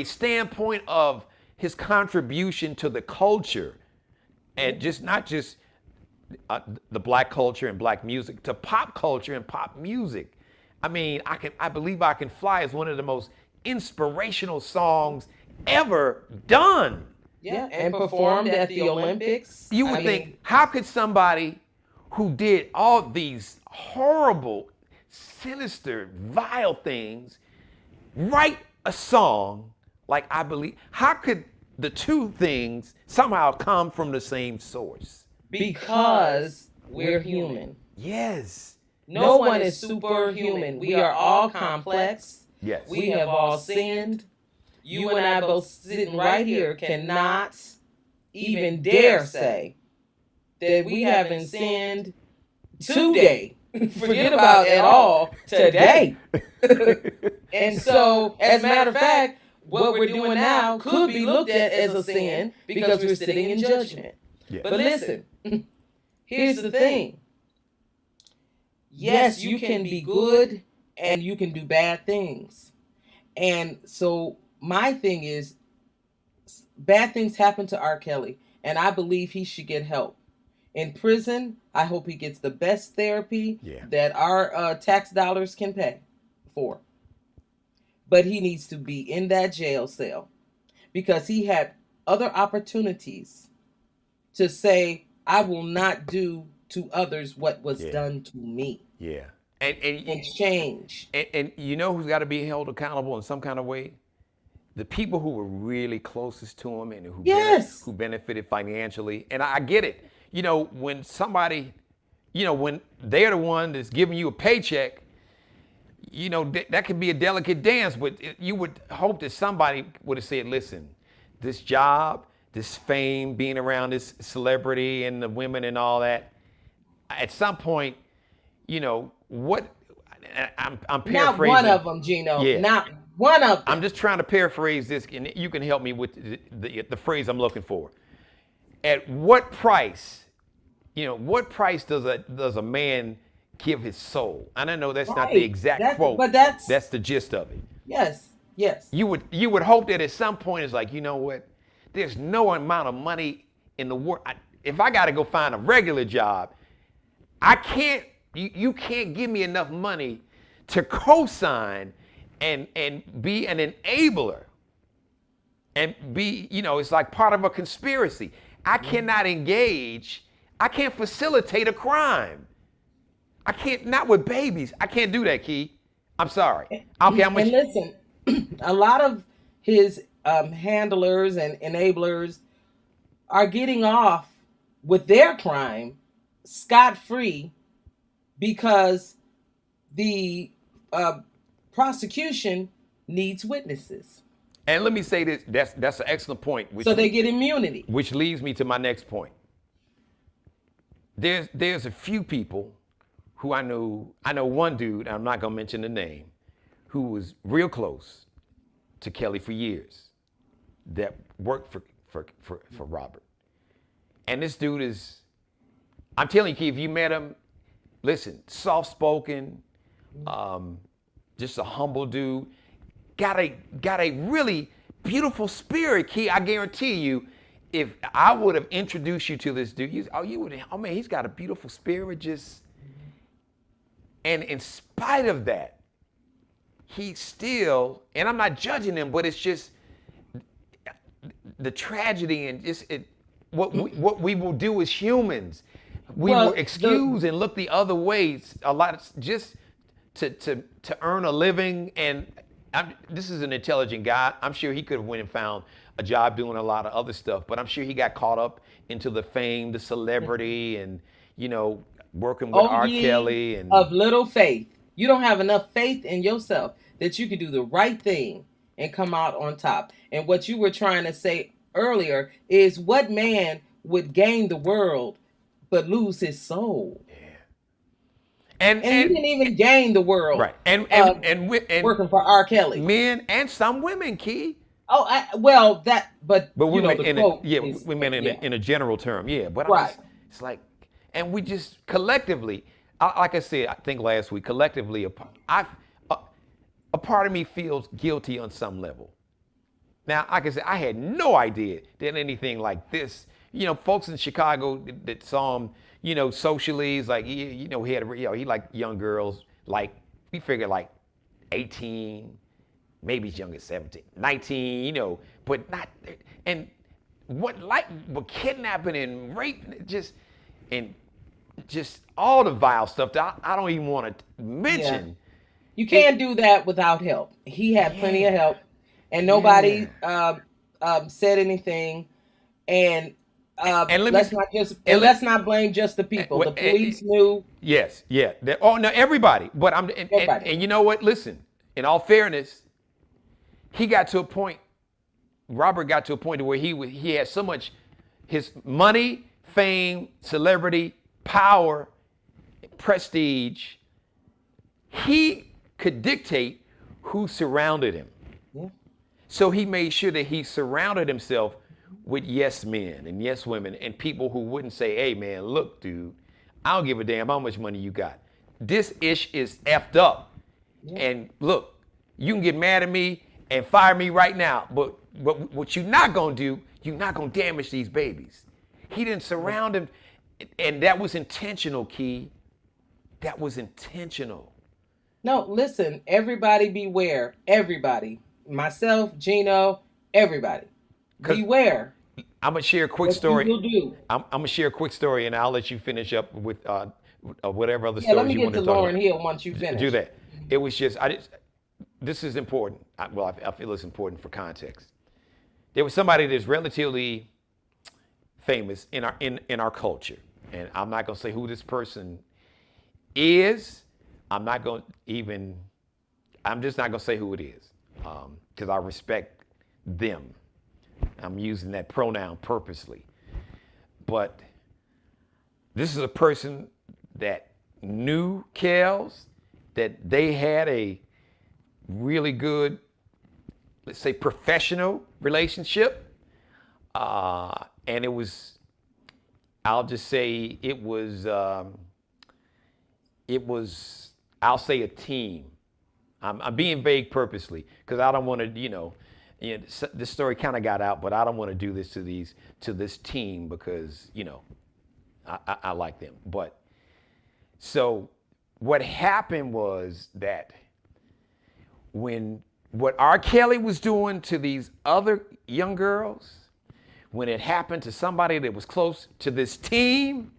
standpoint of his contribution to the culture, and not just the black culture and black music, to pop culture and pop music. I mean, I believe I Can Fly is one of the most inspirational songs ever done. Yeah, and performed at the Olympics. You would think, how could somebody who did all these horrible, sinister, vile things write a song like I Believe? How could the two things somehow come from the same source? Because we're human. Yes. No one is superhuman. We are all complex. Yes. We have all sinned. You and I both sitting right here cannot even dare say that we haven't sinned today. Forget about at all today. And so, as a matter of fact, what we're doing now could be looked at as a sin because we're sitting in judgment. Yeah. But listen, here's the thing. Yes, you can be good and you can do bad things. And so my thing is, bad things happen to R. Kelly, and I believe he should get help. In prison, I hope he gets the best therapy that our tax dollars can pay for. but he needs to be in that jail cell because he had other opportunities to say, I will not do to others what was done to me. Yeah. And change. And you know who's got to be held accountable in some kind of way? The people who were really closest to him and who benefited financially. And I get it. You know, when somebody, you know, when they're the one that's giving you a paycheck, you know, that could be a delicate dance, but you would hope that somebody would have said, listen, this job, this fame, being around this celebrity and the women and all that, at some point, you know, I'm paraphrasing. Not one of them, Geno. Yeah. Not one of them. I'm just trying to paraphrase this, and you can help me with the phrase I'm looking for. At what price, you know, what price does a man give his soul? And I know that's not the exact quote, but that's the gist of it. Yes, yes. You would hope that at some point it's like, you know what? There's no amount of money in the world. If I got to go find a regular job, I can't. You can't give me enough money to co-sign and be an enabler and be, you know, it's like part of a conspiracy. I cannot engage. I can't facilitate a crime. I can't, not with babies. I can't do that, Key. I'm sorry. Okay, and listen, a lot of his handlers and enablers are getting off with their crime scot-free because the prosecution needs witnesses. And let me say this, that's an excellent point. So they get immunity. Which leads me to my next point. There's a few people who I know one dude, I'm not gonna mention the name, who was real close to Kelly for years, that worked for Robert. And this dude is, I'm telling you, if you met him, listen, soft-spoken, just a humble dude, got a really beautiful spirit, Key. I guarantee you, if I would have introduced you to this dude, man, he's got a beautiful spirit, just, and in spite of that, he still, and I'm not judging him, but it's just the tragedy and just what we will do as humans. We will excuse and look the other ways a lot, just to earn a living. And this is an intelligent guy. I'm sure he could have went and found a job doing a lot of other stuff, but I'm sure he got caught up into the fame, the celebrity, and, you know, working with R. Kelly. And of little faith. You don't have enough faith in yourself that you could do the right thing and come out on top. And what you were trying to say earlier is, what man would gain the world but lose his soul? Yeah. And he didn't even gain the world. Right. And working for R. Kelly. Men and some women, Key. Oh, but we meant in in a general term, yeah. But right. It's like, and we just collectively, like I said, I think last week, collectively, a part of me feels guilty on some level. Now, like I said, I had no idea that anything like this, you know, folks in Chicago that saw him, you know, socially, like, you know, he liked young girls, like, we figured like 18, maybe as young as 17, 19, you know, but not, and but kidnapping and rape, just all the vile stuff that I don't even want to mention. Yeah. You can't do that without help. He had plenty of help, and nobody said anything. And let's not blame just the people. The police knew. Yes, yeah. No, everybody. But and you know what? Listen. In all fairness, Robert got to a point where he had so much, his money, fame, celebrity, power, prestige. He could dictate who surrounded him. Yeah. So he made sure that he surrounded himself with yes men and yes women and people who wouldn't say, hey man, look, dude, I don't give a damn how much money you got. This ish is effed up. Yeah. And look, you can get mad at me and fire me right now, but what you're not gonna do, you're not gonna damage these babies. He didn't surround him, and that was intentional, Key. That was intentional. No, listen, everybody beware. Everybody. Myself, Geno, everybody. Because Beware I'm gonna share a quick what you story. will do. I'm gonna share a quick story, and I'll let you finish up with whatever other Yeah, let stories me you get want to to talk Lauren about. Hill once you Do finish. that. It was just I just this is important. I feel it's important for context. There was somebody that's relatively famous in our culture, and I'm not gonna say who this person is. I'm not gonna even. I'm just not gonna say who it is, because I respect them. I'm using that pronoun purposely, but this is a person that knew Kels, that they had a really good, let's say, professional relationship. And it was, I'll just say, I'll say a team. I'm being vague purposely because I don't want to, this story kind of got out, but I don't want to do this to this team because, I like them. But so what happened was that when what R. Kelly was doing to these other young girls, when it happened to somebody that was close to this team,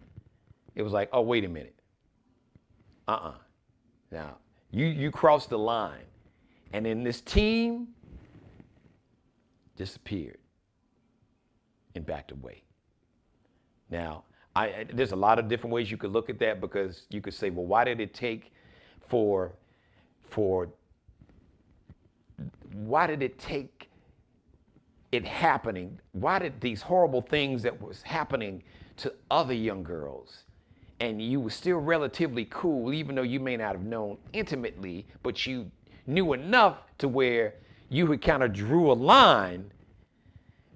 it was like, oh, wait a minute. Now, you crossed the line. And then this team disappeared and backed away. Now, there's a lot of different ways you could look at that because you could say, well, why did it take for why did it take it happening? Why did these horrible things that was happening to other young girls and you were still relatively cool, even though you may not have known intimately, but you knew enough to where you had kind of drew a line,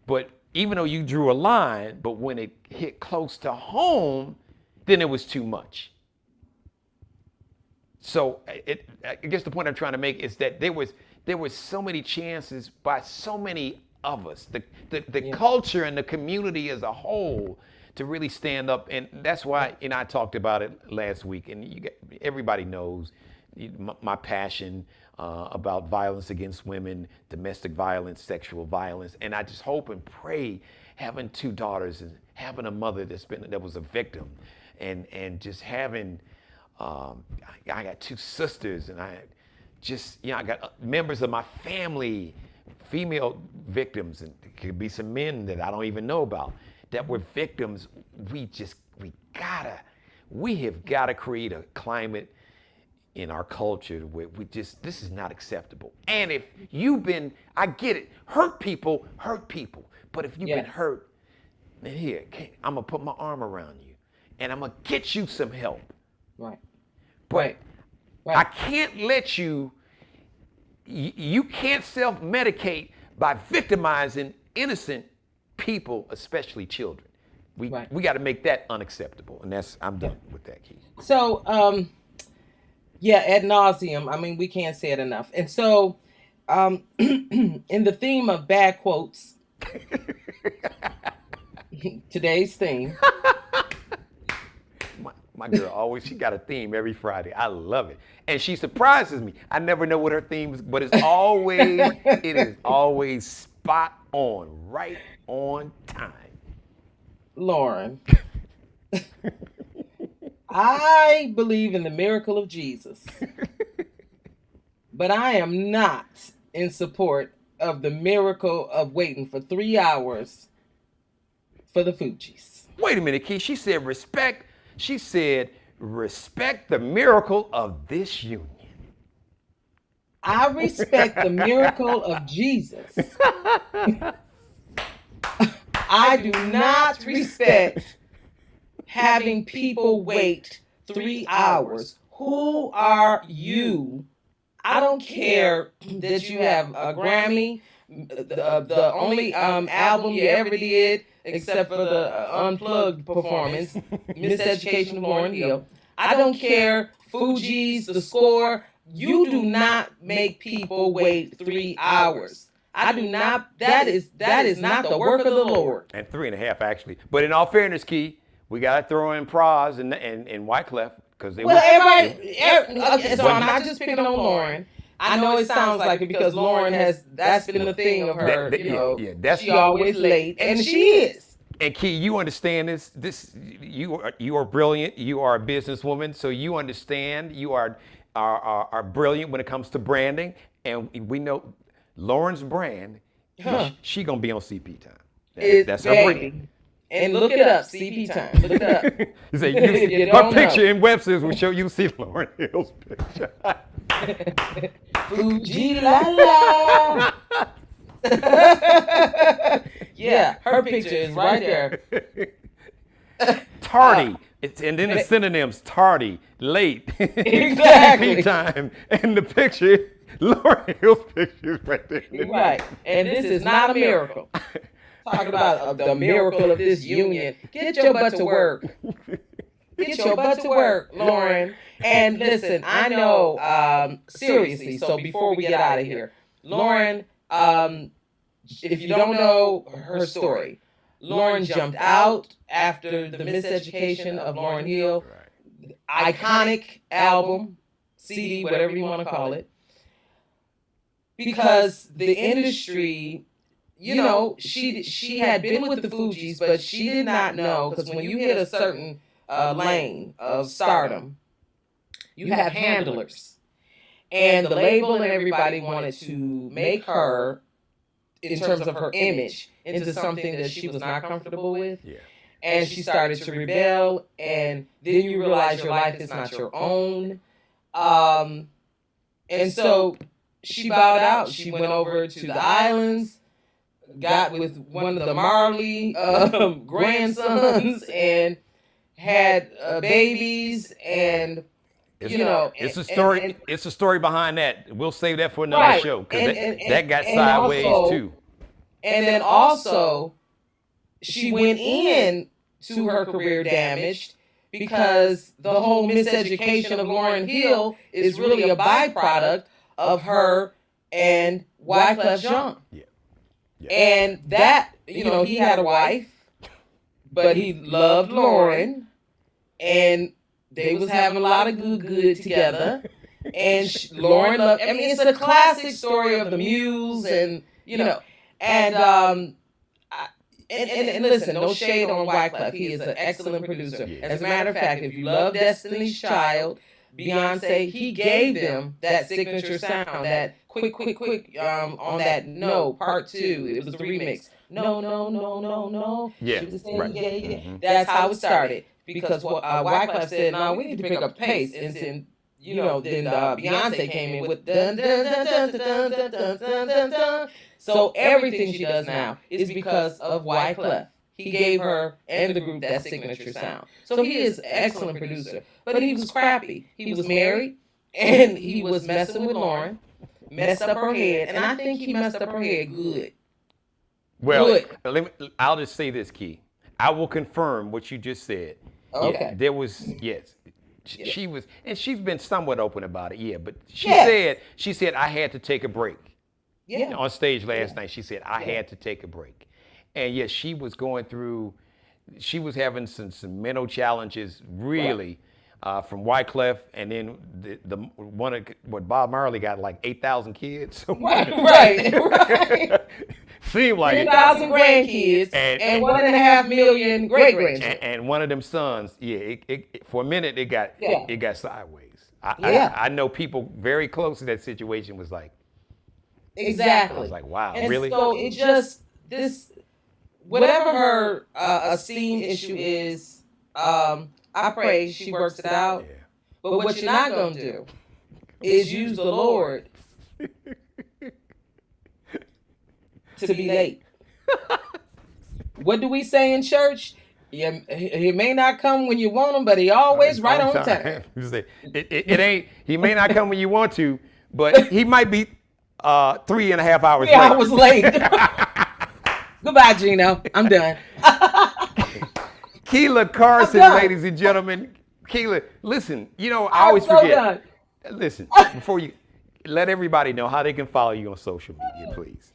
but even though you drew a line, but when it hit close to home, then it was too much. So I guess the point I'm trying to make is that there was so many chances by so many of us, the culture and the community as a whole, to really stand up, and that's why. And I talked about it last week, and everybody knows my passion about violence against women, domestic violence, sexual violence, and I just hope and pray, having two daughters and having a mother that was a victim, and just having. I got two sisters, and I got members of my family, female victims, and there could be some men that I don't even know about that were victims. We have gotta create a climate in our culture where this is not acceptable. And if I get it, hurt people, but if you've been hurt, then here, I'm gonna put my arm around you, and I'm gonna get you some help. Right. But I can't let you can't self-medicate by victimizing innocent people, especially children. We got to make that unacceptable. And I'm done with that, Keith. So, ad nauseum. I mean, we can't say it enough. And so, in the theme of bad quotes, today's theme. My girl she got a theme every Friday. I love it. And she surprises me. I never know what her theme is, but it is always spot on, right on time. Lauren, I believe in the miracle of Jesus, but I am not in support of the miracle of waiting for 3 hours for the Fugees. Wait a minute, Keith. She said respect. She said, respect the miracle of this union. I respect the miracle of Jesus. I do not respect having people wait 3 hours. Who are you? I don't care that you have a Grammy, the only album you ever did, except for the unplugged performance, Miseducation of Lauren Hill. I don't care, Fugees, the score. You do not make people wait 3 hours. I do not. That is not the work of the Lord. And 3.5 actually. But in all fairness, Key, we got to throw in Praz and Wyclef, because well, everybody. Okay, so I'm not just picking on Lauren. I know it sounds like it because Lauren that's been the thing of her. She always late, and she is. And Key, you understand this. You are brilliant. You are a businesswoman, so you understand. You are brilliant when it comes to branding, and we know Lauren's brand. She gonna be on CP time. That's her brand. And look it up, CP time. Look it up. You say her picture in Webster's will show you see Lauren Hill's picture. Fugees la la. Yeah, her picture is right there. Tardy. And then the synonyms: tardy, late, exactly. CP time, and the picture, Lauren Hill's picture is right there. Right, and this is not a miracle. Talk about the miracle of this union. Get your butt to work. Get your butt to work, Lauren. And listen, I know, seriously, so before we get out of here, Lauren, if you don't know her story, Lauren jumped out after the miseducation of Lauryn Hill, iconic album, CD, whatever you want to call it, because the industry, you know, she had been with the Fugees, but she did not know, because when you hit a certain lane of stardom, you have handlers. And the label and everybody wanted to make her, in terms of her image, into something that she was not comfortable with. Yeah. And she started to rebel, and then you realize your life is not your own. And so she bowed out. She went over to the islands, got with one of the Marley grandsons, and had babies, and it's a story. It's a story behind that. We'll save that for another show, because that got sideways also, too. And then also, she went in to her career damaged, because the whole miseducation of Lauryn Hill is really a byproduct of her and Wyclef Jean. Yeah. And that, he had a wife, but he loved Lauren, and they was having a lot of good together. And Lauren loved, it's a classic story of the muse, and, and listen, no shade on Wyclef. He is an excellent producer. Yeah. As a matter of fact, if you love Destiny's Child, Beyonce, he gave them that signature sound, that quick, on that No, part 2. It was the remix. No. Yeah, right. Mm-hmm. That's how it started. Because Wyclef said, no, we need to pick up the pace. And then, then Beyonce came in with dun, dun, dun, dun, dun, dun, dun, dun, dun, dun. So everything she does now is because of Wyclef. He gave her and the group that signature sound. So he is an excellent producer. But he was crappy. He was married, and he was messing with Lauren, messed up her head, and I think he messed up her head good. Well, I'll just say this, Key. I will confirm what you just said. Okay. Yeah, there was, yes. She was, and she's been somewhat open about it, but she said, I had to take a break. Yeah. On stage last night, she said, I had to take a break. And yes, she was going through, she was having some mental challenges, really, from Wyclef, and then the one of what Bob Marley got like 8,000 kids. Right. Seemed like 3,000 grandkids and 1.5 million great grandchildren. And one of them sons, it for a minute it got sideways. I know people very close to that situation was like. Exactly. I was like, wow, and really? So it just, whatever her esteem issue is, I pray she works it out. Yeah. But what you're not going to do is use the Lord to be late. What do we say in church? He may not come when you want him, but he always right on time. It ain't, he may not come when you want to, but he might be 3.5 hours late. 3 hours late. Goodbye, Geno. I'm done. Kayla Carson, ladies and gentlemen. Kayla, listen, I always forget. Listen, before you let everybody know how they can follow you on social media, please.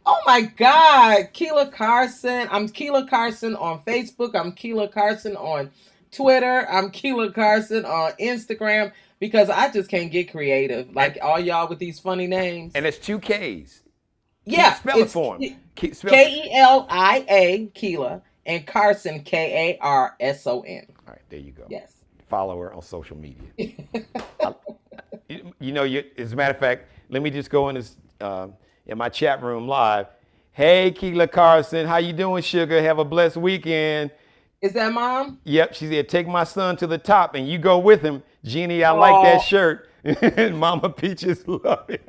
Oh my God, Kayla Carson. I'm Kayla Carson on Facebook. I'm Kayla Carson on Twitter. I'm Kayla Carson on Instagram because I just can't get creative. Like all y'all with these funny names. And it's 2 Ks. Yeah. Spell it for him. Kelia, Keela, and Carson, Karson. All right, there you go. Yes. Follow her on social media. As a matter of fact, let me just go in this in my chat room live. Hey, Kayla Carson, how you doing, sugar? Have a blessed weekend. Is that Mom? Yep, she said, take my son to the top and you go with him. Jeannie, I like that shirt. Mama Peaches love it.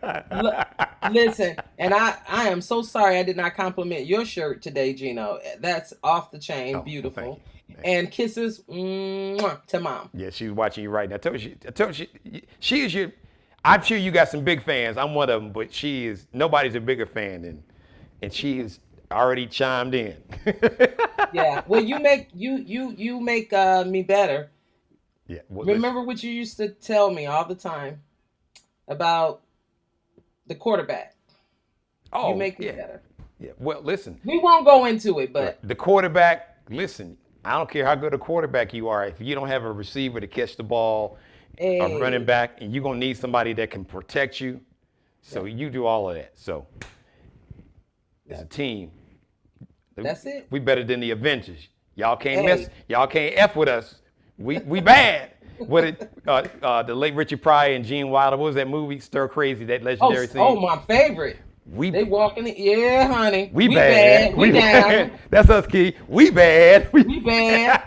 Listen, and I am so sorry I did not compliment your shirt today, Geno. That's off the chain, beautiful. Thank you. And kisses to Mom. Yeah, she's watching you right now. I told you, she is your. I'm sure you got some big fans. I'm one of them, but nobody's a bigger fan and she is already chimed in. Yeah, well, you make me better. Yeah. Remember what you used to tell me all the time about the quarterback. Oh, you make me better. Yeah. Well, listen. We won't go into it, but the quarterback. Listen, I don't care how good a quarterback you are. If you don't have a receiver to catch the ball, a running back, and you're gonna need somebody that can protect you. So you do all of that. So as a team, that's it. We better than the Avengers. Y'all can't Y'all can't F with us. We bad. The late Richard Pryor and Gene Wilder, what was that movie? Stir Crazy, that legendary scene. Oh, my favorite. They walking it. Yeah, honey. We bad. We down. That's us, Key. We bad. We bad.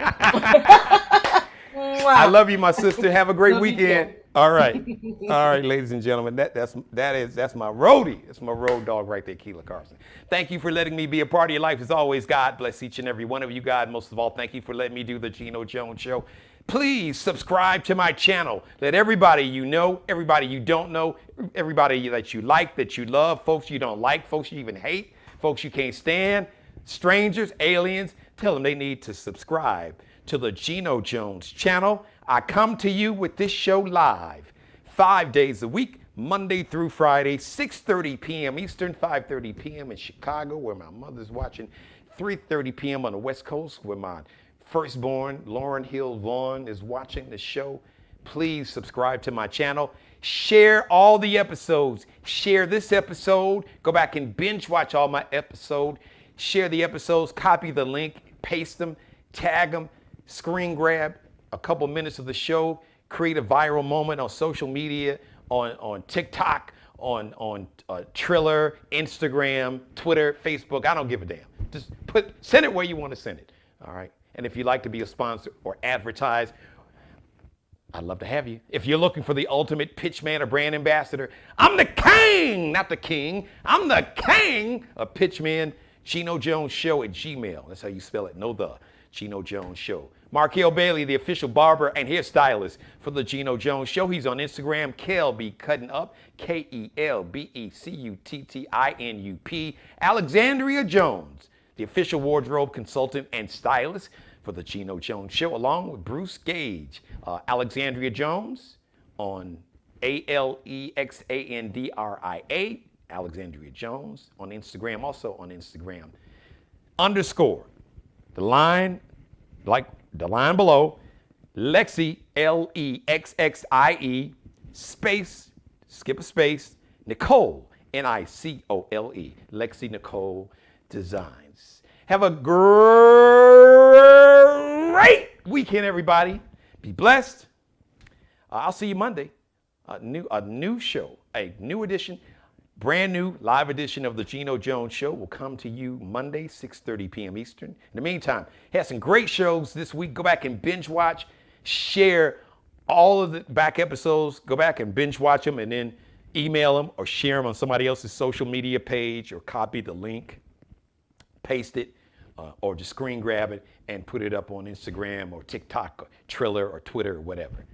I love you, my sister. Have a great weekend. All right, ladies and gentlemen. That's my roadie. That's my road dog right there, Kayla Carson. Thank you for letting me be a part of your life. As always, God bless each and every one of you, God. Most of all, thank you for letting me do the Geno Jones Show. Please subscribe to my channel. Let everybody you know, everybody you don't know, everybody that you like, that you love, folks you don't like, folks you even hate, folks you can't stand, strangers, aliens, tell them they need to subscribe to the Geno Jones channel. I come to you with this show live 5 days a week, Monday through Friday, 6:30 p.m. Eastern, 5:30 p.m. in Chicago, where my mother's watching, 3:30 p.m. on the West Coast, where my firstborn, Lauren Hill Vaughn, is watching the show. Please subscribe to my channel. Share all the episodes. Share this episode. Go back and binge watch all my episodes. Share the episodes. Copy the link. Paste them. Tag them. Screen grab a couple minutes of the show. Create a viral moment on social media, on TikTok, on Triller, Instagram, Twitter, Facebook. I don't give a damn. Just send it where you want to send it. All right. And if you'd like to be a sponsor or advertise, I'd love to have you. If you're looking for the ultimate pitchman or brand ambassador, I'm the king, not the king. I'm the king of pitchman. Geno Jones Show at Gmail. That's how you spell it. No the. Geno Jones Show. Markel Bailey, the official barber and hairstylist for the Geno Jones Show. He's on Instagram. Kelby Cutting Up. KELBECUTTINUP. Alexandria Jones, the official wardrobe consultant and stylist for the Geno Jones Show, along with Bruce Gage. Alexandria Jones on ALEXANDRIA. Alexandria Jones on Instagram, also on Instagram. _ the line below, Lexi, LEXXIE, space, skip a space, Nicole, NICOLE, Lexi Nicole Designs. Have a great weekend, everybody. Be blessed. I'll see you Monday. A new show, a new edition, brand new live edition of the Geno Jones Show will come to you Monday, 6:30 p.m. Eastern. In the meantime, had some great shows this week. Go back and binge watch, share all of the back episodes. Go back and binge watch them and then email them or share them on somebody else's social media page or copy the link, paste it, or just screen grab it and put it up on Instagram or TikTok or Triller or Twitter or whatever.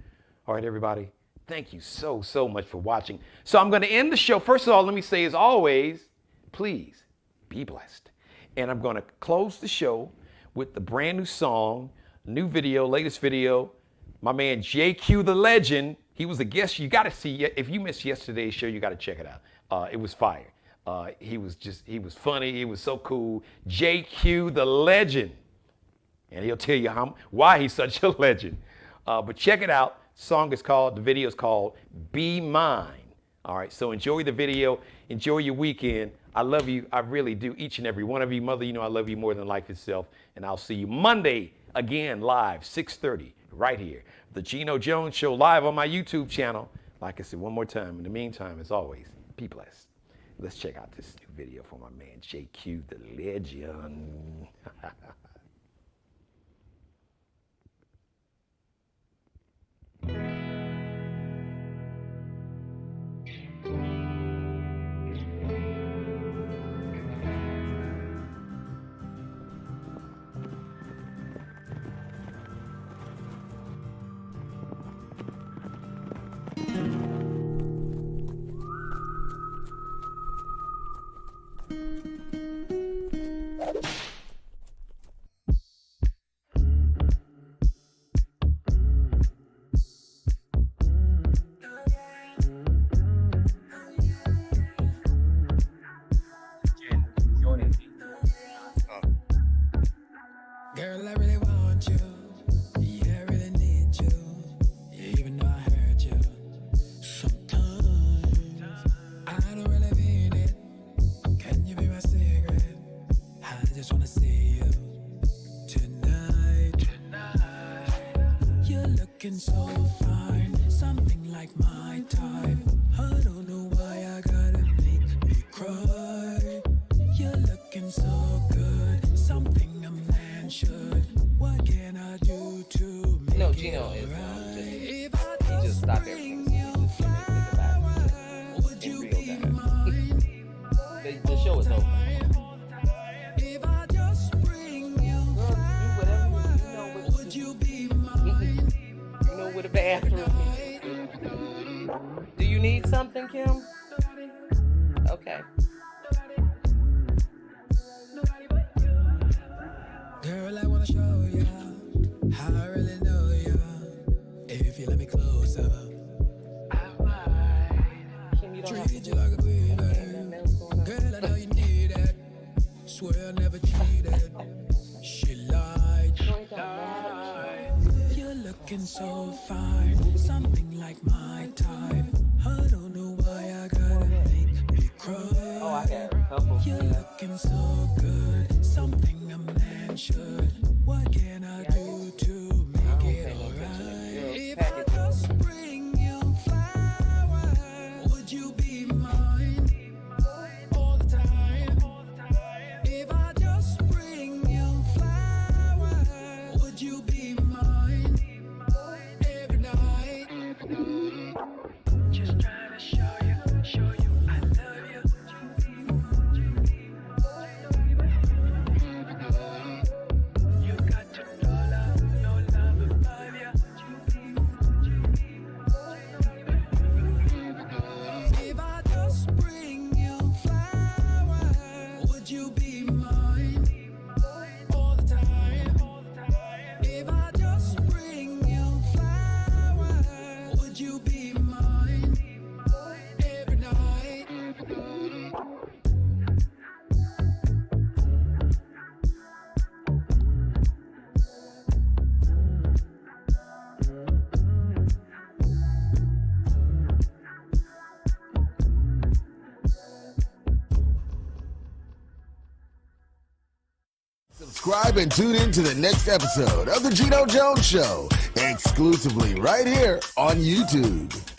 All right, everybody. Thank you so much for watching. So I'm going to end the show. First of all, let me say, as always, please be blessed. And I'm going to close the show with the brand new song, new video, latest video. My man JQ the Legend, he was a guest. You got to see it. If you missed yesterday's show, you got to check it out. It was fire. He was funny. He was so cool. JQ the Legend. And he'll tell you why he's such a legend. But check it out. The video is called Be Mine. All right, so enjoy the video. Enjoy your weekend. I love you. I really do. Each and every one of you. Mother, you know I love you more than life itself. And I'll see you Monday again live, 6:30, right here. The Geno Jones Show live on my YouTube channel. Like I said, one more time. In the meantime, as always, be blessed. Let's check out this new video from my man, JQ, the legend. Girl, I really want you. Yeah, I really need you. Yeah, even though I hurt you. Sometimes I don't really mean it. Can you be my secret? I just wanna see you tonight. You're looking so fine, something like my type. I don't know why I gotta make me cry. You're looking so good, something a man should. What can I do to make No, it Geno is right? he just stopped everything. He just think about it in real time. The show is over. If I just bring you Girl, do whatever you know what would you be mine? you know where the bathroom is. Do you need something, Kim? Okay. Girl, I wanna show ya how I really know ya. If you let me close up, I might Kim, you don't have to treat you like a queen. nothing else going on. Girl, I know you need it. Swear I never cheated. She lied. No, it don't matter. You're looking so fine, something like my type. I don't know why I gotta make me cry. Oh, I got a couple. You're looking so good, something a man should. What can I do to make it alright? If I just bring you flowers, would you be mine all the time? If I just bring you flowers, would you be mine every night? Just trying to show you I love you. You got to know love above you. If I just bring you flowers, would you be mine all the time? If I just bring you flowers, would you be mine every night? Subscribe and tune in to the next episode of The Geno Jones Show, exclusively right here on YouTube.